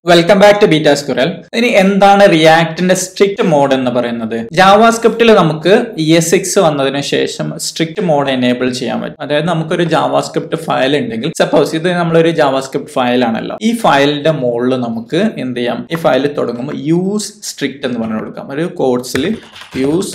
Welcome back to Beta Squirrel. ഇനി എന്താണ് റിയാക്ടിന്റെ strict mode എന്ന് പറയുന്നത്? ജാവാസ്ക്രിപ്റ്റിൽ നമുക്ക് ES6 വന്നതിന് ശേഷം സ്ട്രിക്റ്റ് മോഡ് എനേബിൾ ചെയ്യാൻ പറ്റും. അതായത് നമുക്കൊരു ജാവാസ്ക്രിപ്റ്റ് ഫയൽ ഉണ്ടെങ്കിൽ സപ്പോസ് ഇത് നമ്മളൊരു ജാവാസ്ക്രിപ്റ്റ് ഫയൽ ആണല്ലോ, ഈ ഫയലിന്റെ മുകളിൽ നമുക്ക് എന്ത് ചെയ്യാം? ഈ ഫയൽ തുടങ്ങുമ്പോൾ യൂസ് സ്ട്രിക്റ്റ് എന്ന് പറഞ്ഞു കൊടുക്കാം. ഒരു കോഡ്സിൽ യൂസ്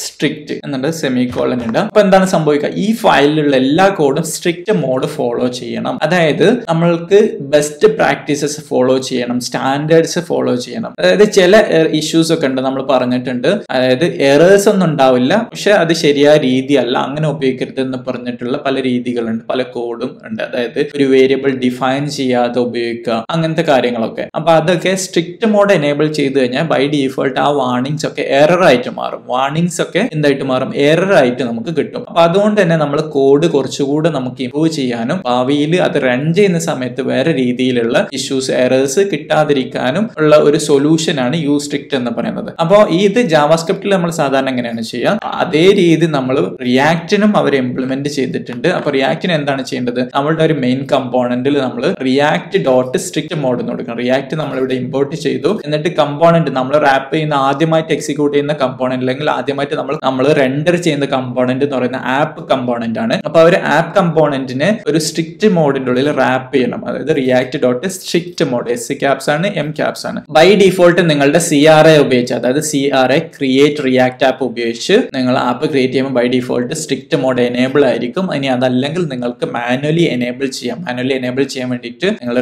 സ്ട്രിക്റ്റ് എന്നിട്ട് സെമിക്കോളൻ ഉണ്ട്. അപ്പൊ എന്താണ് സംഭവിക്കുക? ഈ ഫയലിലുള്ള എല്ലാ കോഡും സ്ട്രിക്റ്റ് മോഡ് ഫോളോ ചെയ്യണം. അതായത് നമ്മൾക്ക് ബെസ്റ്റ് പ്രാക്ടീസസ് ഫോളോ ചെയ്യണം, സ്റ്റാൻഡേർഡ്സ് ഫോളോ ചെയ്യണം. അതായത് ചില ഇഷ്യൂസ് ഒക്കെ ഉണ്ട്, നമ്മൾ പറഞ്ഞിട്ടുണ്ട്. അതായത് എറേഴ്സ് ഒന്നും ഉണ്ടാവില്ല, പക്ഷെ അത് ശരിയായ രീതിയല്ല, അങ്ങനെ ഉപയോഗിക്കരുത് എന്ന് പറഞ്ഞിട്ടുള്ള പല രീതികളുണ്ട്, പല കോഡും ഉണ്ട്. അതായത് ഒരു വേരിയബിൾ ഡിഫൈൻ ചെയ്യാതെ ഉപയോഗിക്കുക, അങ്ങനത്തെ കാര്യങ്ങളൊക്കെ. അപ്പൊ അതൊക്കെ സ്ട്രിക്റ്റ് മോഡ് എനേബിൾ ചെയ്ത് കഴിഞ്ഞാൽ ബൈ ഡീഫോൾട്ട് ആ വാർണിംഗ്സ് ഒക്കെ എറർ ആയിട്ട് മാറും. വാർണിംഗ്സ് ഒക്കെ എന്തായിട്ട് മാറും? എറർ ആയിട്ട് നമുക്ക് കിട്ടും. അപ്പൊ അതുകൊണ്ട് തന്നെ നമ്മൾ കോഡ് കുറച്ചുകൂടെ നമുക്ക് ഇംപ്രൂവ് ചെയ്യാനും ഭാവിയിൽ അത് റൺ ചെയ്യുന്ന സമയത്ത് വേറെ രീതിയിലുള്ള ഇഷ്യൂസ്, എറേഴ്സ് കിട്ടാതിരിക്കാനും ഉള്ള ഒരു സൊല്യൂഷൻ ആണ് യൂസ് സ്ട്രിക്റ്റ് എന്ന് പറയുന്നത്. അപ്പോൾ ഇത് ജാവാസ്ക്രിപ്റ്റിൽ നമ്മൾ സാധാരണ എങ്ങനെയാണ് ചെയ്യുക? അതേ രീതി നമ്മൾ റിയാക്റ്റിനും അവർ ഇംപ്ലിമെന്റ് ചെയ്തിട്ടുണ്ട്. അപ്പൊ റിയാക്റ്റിന് എന്താണ് ചെയ്യേണ്ടത്? നമ്മളുടെ ഒരു മെയിൻ കമ്പോണന്റിൽ നമ്മൾ റിയാക്ട് ഡോട്ട് സ്ട്രിക്റ്റ് മോഡ് എന്ന് കൊടുക്കണം. റിയാക്ട് നമ്മൾ ഇവിടെ ഇമ്പോർട്ട് ചെയ്തു, എന്നിട്ട് കമ്പോണന്റ് നമ്മൾ റാപ്പ് ചെയ്യുന്ന ആദ്യമായിട്ട് എക്സിക്യൂട്ട് ചെയ്യുന്ന കമ്പോണന്റ് അല്ലെങ്കിൽ ആദ്യമായിട്ട് നമ്മൾ റെൻഡർ ചെയ്യുന്ന കമ്പോണന്റ് എന്ന് പറയുന്ന ആപ്പ് കമ്പോണന്റ് ആണ്. അപ്പൊ ഒരു ആപ്പ് കമ്പോണന്റിനെ ഒരു സ്ട്രിക്റ്റ് മോഡിന്റെ ഉള്ളിൽ റാപ്പ് ചെയ്യണം. അതായത് React dot strict mode, S caps ആണ്, M ക്യാപ്സ് ആണ്. ബൈ ഡീഫോൾട്ട് നിങ്ങളുടെ CRA ഉപയോഗിച്ച്, അതായത് CRA ക്രിയേറ്റ് റിയാക്ട് ആപ്പ് ഉപയോഗിച്ച് നിങ്ങൾ ആപ്പ് ക്രിയേറ്റ് ചെയ്യുമ്പോൾ by default strict mode enable ആയിരിക്കും. ഇനി അതല്ലെങ്കിൽ നിങ്ങൾക്ക് മാനുവലി എനേബിൾ ചെയ്യാം. മാനുവലി എനേബിൾ ചെയ്യാൻ വേണ്ടിയിട്ട് നിങ്ങൾ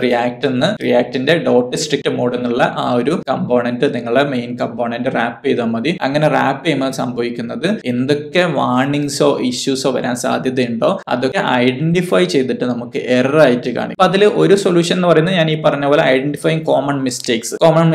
റിയാക്ടിന്റെ ഡോട്ട് സ്ട്രിക്റ്റ് മോഡ് എന്നുള്ള ആ ഒരു കമ്പോണന്റ് നിങ്ങളെ മെയിൻ കമ്പോണന്റ് റാപ്പ് ചെയ്താൽ മതി. അങ്ങനെ റാപ്പ് ചെയ്യുമ്പോൾ സംഭവിക്കുന്നത് എന്തൊക്കെ വാർണിംഗ്സോ ഇഷ്യൂസോ വരാൻ സാധ്യതയുണ്ടോ അതൊക്കെ ഐഡന്റിഫൈ ചെയ്തിട്ട് നമുക്ക് എറർ ആയിട്ട് കാണും. അപ്പൊ അതിൽ ഒരു സൊല്യൂഷൻ എന്ന് പറയുന്നത് ഞാൻ ഈ പറഞ്ഞ പോലെ ഐഡന്റിഫൈങ് കോമൺ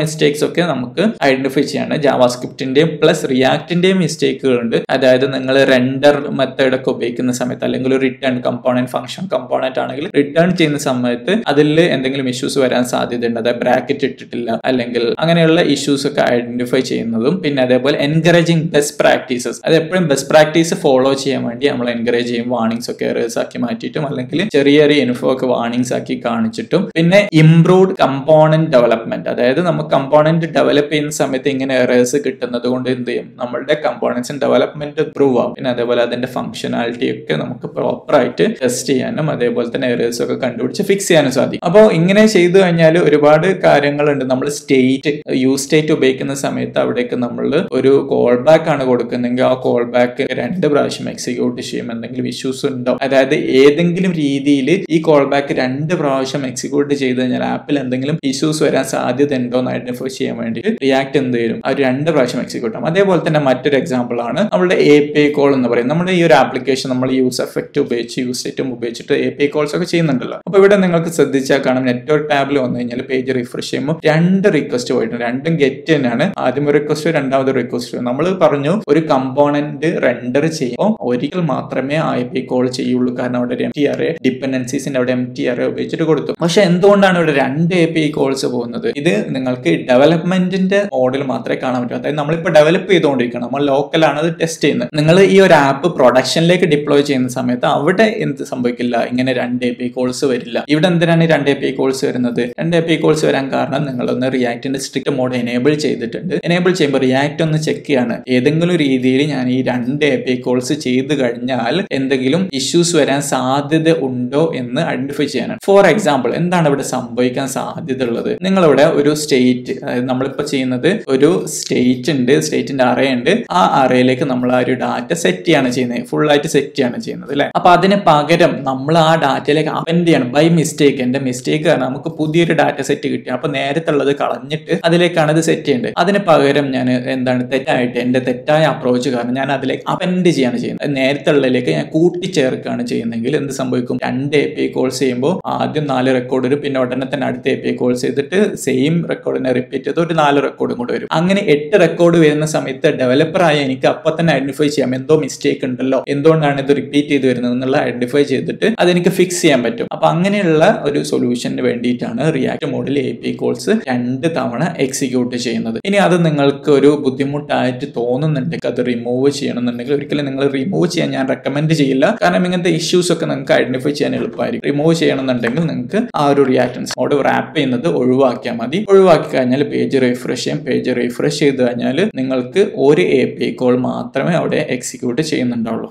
മിസ്റ്റേക്സ് ഒക്കെ നമുക്ക് ഐഡന്റിഫൈ ചെയ്യാണ്. ജാവാസ്ക്രിപ്റ്റിന്റെയും പ്ലസ് റിയാക്ടിന്റെയും മിസ്റ്റേക്കുകൾ ഉണ്ട്. അതായത് നിങ്ങൾ റെൻഡർ മെത്തേഡ് ഒക്കെ ഉപയോഗിക്കുന്ന സമയത്ത് അല്ലെങ്കിൽ ഒരു റിട്ടേൺ കമ്പോണന്റ്, ഫംഗ്ഷൻ കമ്പോണന്റ് ആണെങ്കിൽ റിട്ടേൺ ചെയ്യുന്ന സമയത്ത് അതിൽ എന്തെങ്കിലും ഇഷ്യൂസ് വരാൻ സാധ്യതയുണ്ട്. അതായത് ബ്രാക്കറ്റ് ഇട്ടിട്ടില്ല അല്ലെങ്കിൽ അങ്ങനെയുള്ള ഇഷ്യൂസ് ഒക്കെ ഐഡന്റിഫൈ ചെയ്യുന്നതും. പിന്നെ അതേപോലെ എൻകറേജിങ് ബെസ്റ്റ് പ്രാക്ടീസസ്, അത് എപ്പോഴും ബെസ്റ്റ് പ്രാക്ടീസ് ഫോളോ ചെയ്യാൻ വേണ്ടി നമ്മൾ എൻകറേജ് ചെയ്യും. വാർണിംഗ്സ് ഒക്കെ എറേഴ്സ് ആക്കി മാറ്റിയിട്ടും അല്ലെങ്കിൽ ചെറിയ ഇൻഫോ ഒക്കെ വാർണിംഗ്സ് ആക്കി കാണിച്ചിട്ടും. പിന്നെ ഇംപ്രൂവ്ഡ് കമ്പോണന്റ് ഡെവലപ്മെന്റ്, അതായത് നമുക്ക് കമ്പോണന്റ് ഡെവലപ്പ് ചെയ്യുന്ന സമയത്ത് ഇങ്ങനെ എറേഴ്സ് കിട്ടുന്നത് കൊണ്ട് എന്ത് ചെയ്യും? നമ്മളുടെ കമ്പോണന്റ്സിന്റെ ഡെവലപ്മെന്റ് ഇംപ്രൂവ് ആവും. പിന്നെ അതേപോലെ അതിന്റെ ഫംഗ്ഷനാലിറ്റി ഒക്കെ നമുക്ക് പ്രോപ്പർ ആയിട്ട് ടെസ്റ്റ് ചെയ്യാനും അതേപോലെ തന്നെ എറേഴ്സ് ഒക്കെ കണ്ടുപിടിച്ച് ഫിക്സ് ചെയ്യാനും സാധിക്കും. അപ്പോൾ ഇങ്ങനെ ചെയ്തു കഴിഞ്ഞാൽ ഒരുപാട് കാര്യങ്ങളുണ്ട്. നമ്മൾ യൂസ് സ്റ്റേറ്റ് ഉപയോഗിക്കുന്ന സമയത്ത് അവിടേക്ക് നമ്മൾ ഒരു കോൾ ബാക്ക് ആണ് കൊടുക്കുന്നെങ്കിൽ ആ കോൾ ബാക്ക് 2 പ്രാവശ്യം എക്സിക്യൂട്ട് ചെയ്യും. എന്തെങ്കിലും ഇഷ്യൂസ് ഉണ്ടോ? അതായത് ഏതെങ്കിലും രീതിയിൽ ഈ കോൾ ബാക്ക് 2 പ്രാവശ്യം എക്സിക്യൂട്ട് ചെയ്ത് കഴിഞ്ഞാൽ ആപ്പിൽ എന്തെങ്കിലും ഇഷ്യൂസ് വരാൻ സാധ്യത ഉണ്ടോ എന്ന് ഐഡന്റിഫൈ ചെയ്യാൻ വേണ്ടി റിയാക്ട് എന്ത് ചെയ്യും? ആ 2 പ്രാവശ്യം എക്സിക്യൂട്ട് ആവും. അതേപോലെ തന്നെ മറ്റൊരു എക്സാമ്പിൾ ആണ് നമ്മുടെ API കോൾ എന്ന് പറയുന്നത്. നമ്മുടെ ഈ ഒരു ആപ്ലിക്കേഷൻ നമ്മൾ യൂസ് എഫക്റ്റ് ഉപയോഗിച്ച് യൂസ് സ്റ്റേറ്റും ഉപയോഗിച്ചിട്ട് API കോൾസ് ഒക്കെ ചെയ്യുന്നുണ്ടല്ലോ. അപ്പൊ ഇവിടെ നിങ്ങൾക്ക് ശ്രദ്ധിച്ചാൽ കാണാം, നെറ്റ്വർക്ക് ടാബിൽ വന്നു കഴിഞ്ഞാൽ പേജ് റിഫ്രഷ് ചെയ്യുമ്പോൾ 2 റിക്വസ്റ്റ് പോയിട്ടുണ്ട്. രണ്ടും ഗെറ്റ് തന്നെയാണ്. ആദ്യം ഒരു റിക്വസ്റ്റ്, രണ്ടാമത് റിക്വസ്റ്റ്. നമ്മൾ പറഞ്ഞു ഒരു കമ്പോണന്റ് റെൻഡർ ചെയ്യുമ്പോൾ ഒരിക്കൽ മാത്രമേ API കോൾ ചെയ്യുള്ളൂ, കാരണം അവിടെ എംപ്റ്റി അറേ ഡിപെൻഡൻസീസിന്റെ അവിടെ എംപ്റ്റി അറേ ഉപയോഗിച്ചിട്ട് കൊടുത്തു. പക്ഷെ എന്തുകൊണ്ടാണ് ഇവിടെ 2 API കോൾസ് പോകുന്നത്? ഇത് നിങ്ങൾക്ക് ഡെവലപ്മെന്റിന്റെ മോഡിൽ മാത്രമേ കാണാൻ പറ്റൂ. അതായത് നമ്മളിപ്പോൾ ഡെവലപ്പ് ചെയ്തുകൊണ്ടിരിക്കണം, നമ്മൾ ലോക്കലാണ് അത് ടെസ്റ്റ് ചെയ്യുന്നത്. നിങ്ങൾ ഈ ഒരു ആപ്പ് പ്രൊഡക്ഷനിലേക്ക് ഡിപ്ലോയ് ചെയ്യുന്ന സമയത്ത് അവിടെ എന്ത് സംഭവിക്കില്ല? ഇങ്ങനെ 2 API കോൾസ് വരില്ല. ഇവിടെ എന്തിനാണ് 2 API കോൾസ് വരുന്നത്? 2 API കോൾസ് വരാൻ കാരണം നിങ്ങളൊന്ന് റിയാക്ടിന്റെ സ്ട്രിക്റ്റ് മോഡ് എനേബിൾ ചെയ്തിട്ടുണ്ട്. എനേബിൾ ചെയ്യുമ്പോൾ റിയാക്ട് ഒന്ന് ചെക്ക് ചെയ്യാണ്, ഏതെങ്കിലും രീതിയിൽ ഞാൻ ഈ 2 API കോൾസ് ചെയ്ത് കഴിഞ്ഞാൽ എന്തെങ്കിലും ഇഷ്യൂസ് വരാൻ സാധ്യത ഉണ്ടോ എന്ന് ഐഡന്റിഫൈ ചെയ്യാനാണ്. ഫോർ എക്സാമ്പിൾ, എന്താണ് ഇവിടെ സംഭവിക്കാൻ സാധ്യത ഉള്ളത്? നിങ്ങളിവിടെ ഒരു സ്റ്റേറ്റ്, അതായത് നമ്മളിപ്പോൾ ചെയ്യുന്നത് ഒരു സ്റ്റേറ്റ് ഉണ്ട്, സ്റ്റേറ്റിന്റെ അറേ ഉണ്ട്. ആ അറേയിലേക്ക് നമ്മൾ ആ ഒരു ഡാറ്റ സെറ്റ് ചെയ്യാണ് ചെയ്യുന്നത്, ഫുൾ ആയിട്ട് സെറ്റ് ചെയ്യാണ് ചെയ്യുന്നത് അല്ലെ. അപ്പൊ അതിന് പകരം നമ്മൾ ആ ഡാറ്റയിലേക്ക് അപ്പൻഡ് ചെയ്യണം. ബൈ മിസ്റ്റേക്ക്, എന്റെ മിസ്റ്റേക്ക് കാരണം നമുക്ക് പുതിയൊരു ഡാറ്റ സെറ്റ് കിട്ടി, അപ്പൊ നേരത്തെ ഉള്ളത് കളഞ്ഞിട്ട് അതിലേക്കാണ് ഇത് സെറ്റ് ചെയ്യേണ്ടത്. അതിന് പകരം ഞാൻ എന്താണ് എന്റെ തെറ്റായ അപ്രോച്ച് കാരണം ഞാൻ അതിലേക്ക് അപ്പൻഡ് ചെയ്യാണ് ചെയ്യുന്നത്. നേരത്തെ ഉള്ളതിലേക്ക് ഞാൻ കൂട്ടിച്ചേർക്കുകയാണ് ചെയ്യുന്നതെങ്കിൽ എന്ത് സംഭവിക്കും? 2 API കോൾസ് ചെയ്യുമ്പോൾ ആദ്യം 4 റെക്കോർഡ് വരും, പിന്നെ ഉടനെ തന്നെ അടുത്ത API കോൾസ് ചെയ്തിട്ട് സെയിം റെക്കോർഡിനെ റിപ്പീറ്റ് ചെയ്ത് ഒരു 4 റെക്കോർഡും കൂടെ വരും. അങ്ങനെ 8 റെക്കോർഡ് വരുന്ന സമയത്ത് ഡെവലപ്പറായ എനിക്ക് അപ്പൊ തന്നെ ഐഡന്റിഫൈ ചെയ്യാം, എന്തോ മിസ്റ്റേക്ക് ഉണ്ടല്ലോ, എന്തുകൊണ്ടാണ് ഇത് റിപ്പീറ്റ് ചെയ്ത് വരുന്നത് എന്നുള്ള ഐഡന്റിഫൈ ചെയ്തിട്ട് അതെനിക്ക് ഫിക്സ് ചെയ്യാൻ പറ്റും. അപ്പൊ അങ്ങനെയുള്ള ഒരു സൊല്യൂഷന് വേണ്ടിയിട്ടാണ് റിയാക്ട് മോഡിൽ API കോൾസ് 2 തവണ എക്സിക്യൂട്ട് ചെയ്യുന്നത്. ഇനി അത് നിങ്ങൾക്ക് ഒരു ബുദ്ധിമുട്ടായിട്ട് തോന്നുന്നുണ്ട് ചെയ്യണമെന്നുണ്ടെങ്കിൽ അത് റിമൂവ് ചെയ്യണമെന്നുണ്ടെങ്കിൽ ഒരിക്കലും നിങ്ങൾ റിമൂവ് ചെയ്യാൻ ഞാൻ റെക്കമെൻഡ് ചെയ്യില്ല. കാരണം ഇങ്ങനത്തെ ഇഷ്യൂസ് ഒക്കെ നിങ്ങൾക്ക് ഐഡന്റിഫൈ ചെയ്യാൻ എളുപ്പമായിരിക്കും. റിമൂവ് ചെയ്യണമെന്നുണ്ടെങ്കിൽ നിങ്ങൾക്ക് ആ ഒരു റിയാക്റ്റൻസ് മോഡ് റാപ്പ് ചെയ്യുന്നത് ഒഴിവാക്കിയാൽ മതി. ഒഴിവാക്കി കഴിഞ്ഞാൽ പേജ് റിഫ്രഷ് ചെയ്യും. പേജ് റിഫ്രഷ് ചെയ്ത് കഴിഞ്ഞാൽ നിങ്ങൾക്ക് ഒരു API കോൾ മാത്രമേ അവിടെ എക്സിക്യൂട്ട് ചെയ്യുന്നുണ്ടാവുള്ളൂ.